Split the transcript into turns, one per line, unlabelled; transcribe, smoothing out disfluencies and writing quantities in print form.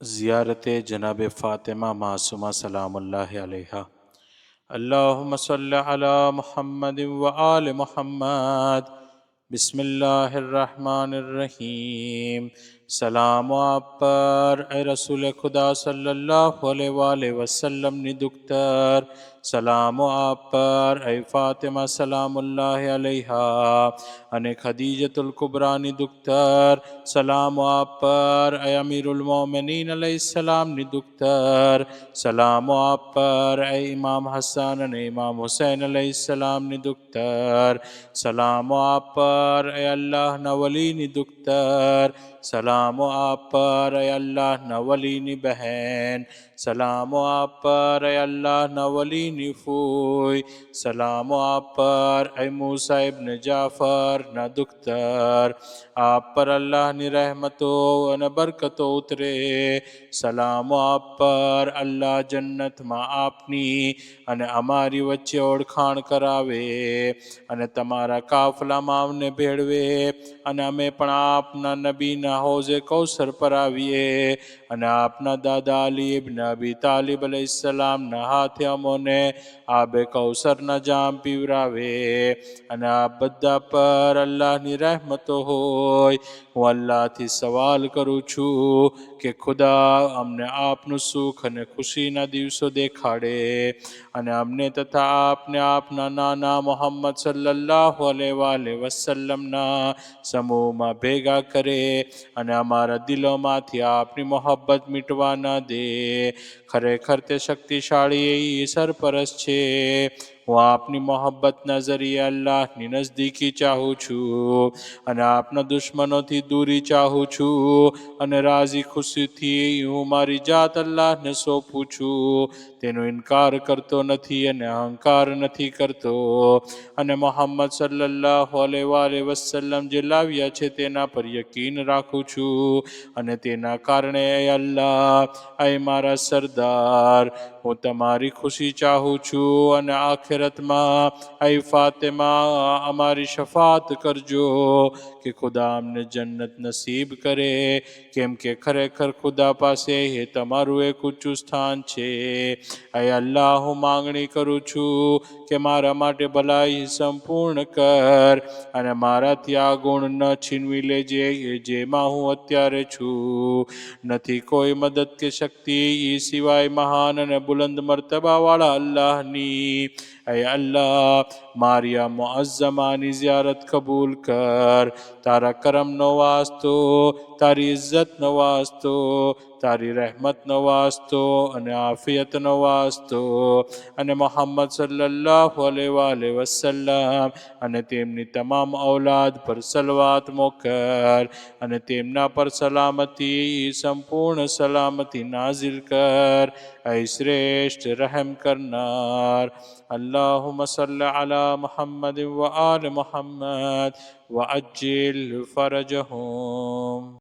ज़ियारत जनाब फ़ातिमा मासूमा सलामुल्लाहि अलैहा। अल्लाहुम्मा सल्लि अला मुहम्मद व आल मुहम्मद। बिस्मिल्लाहिर्रहमानिर्रहीम। सलाम आप पर ए रसूल खुदा सल्लल्लाहु अलैहि वसल्लम नि दुख्तर। सलाम आप पर ए फ़ातिमा सलामुल्लाहि अलैहा अने खदीजतुल कुबरा नि दुख्तर। सलाम आप पर ए अमीरुल मोमिनीन अलैहिस्सलाम नि दुख्तर। सलाम आप पर ए इमाम हसन अने इमाम हुसैन अलैहिस्सलाम नि दुख्तर। सलाम आप पर ए अल्लाह न वली नि दुख्तर। सलाम आप पर ए अल्लाह न वली नि बहन। सलाम आप पर ए अल्लाह न वली नि फूई। सलाम आप पर ए मूसा इब्न जाफ़र न दुख्तर। आप पर अल्लाह नि रहमतो अने बरकतो उतरे। सलाम आप पर अल्लाह जन्नत में आपनी अने अमारी वच्चे ओळखाण करावे अने तमारा काफलामां अमने भेळवे अने अमे पण आपना नबीना हौज़े कौसर पर आवीए अने आपना दादा अली इब्न अबी तालिब अलैहिस्सलाम ना हाथे अमोने आबे कौसर ना जाम पीवरावे अने आप बधा पर अल्लाहनी रहमतो होय। हूँ अल्लाहथी सवाल करूँ छूं કે ખુદા અમને આપનું સુખ અને ખુશીના દિવસો દેખાડે અને અમને તથા આપને આપના નાના મોહમ્મદ સલ્લલ્લાહુ અલૈહિ વસલ્લમના સમૂહમાં ભેગા કરે અને અમારા દિલોમાંથી આપની મોહબ્બત મીટવા ન દે। ખરેખર તે શક્તિશાળી સરપરસ્ત છે। હું આપની મોહબ્બતના જરીએ અલ્લાહની નજદીકી ચાહું છું અને આપના દુશ્મનોથી दूरी ચાહું છું અને રાજી ખુશીથી હું મારી જાત અલ્લાહને સોંપું છું। તેનો ઇનકાર કરતો નથી અને અહંકાર નથી કરતો અને મોહમ્મદ સલ્લલ્લાહુ અલૈહિ વસલ્લમ જે લાવ્યા છે તેના પર યકીન રાખું છું અને તેના કારણે અલ્લાહ એ મારા સરદાર હું તમારી ખુશી ચાહું છું અને આખિરતમાં એ ફાતિમા અમારી શફાત કરજો કે ખુદા અમને જન્નત નસીબ કરે કેમ કે ખરેખર ખુદા પાસે એ તમારું એક ઊંચું સ્થાન છે। એ અલ્લાહ હું માંગણી કરું છું કે મારા માટે ભલાઈ સંપૂર્ણ કર અને મારાથી આ ગુણ ન છીનવી લેજે જેમાં હું અત્યારે છું। નથી કોઈ મદદ કે શક્તિ સિવાય મહાન અને બુલંદ મર્તબાવાળા અલ્લાહની। એ અલ્લાહ મારી આ મુઅઝ્ઝમાની ઝિયારત કબૂલ કર। તારા કરમનો વાસ્તો તારી ઇજ્જતનો વાસ્તો તારી રહેમતનો વાસ્તો અને આફિયતનો વાસ્તો અને મોહમ્મદ સલ્લલ્લાહુ અલૈહિ વસલ્લમ અને તેમની તમામ ઔલાદ પર સલવાત મોકલ અને તેમના પર સલામતી સંપૂર્ણ સલામતી નાઝિલ કર એ શ્રેષ્ઠ રહેમ કરનાર। અલ્લાહુમ્મ સલ્લિ અલા મુહમ્મદ વ આલ મુહમ્મદ व अज्जिल फरजहुम।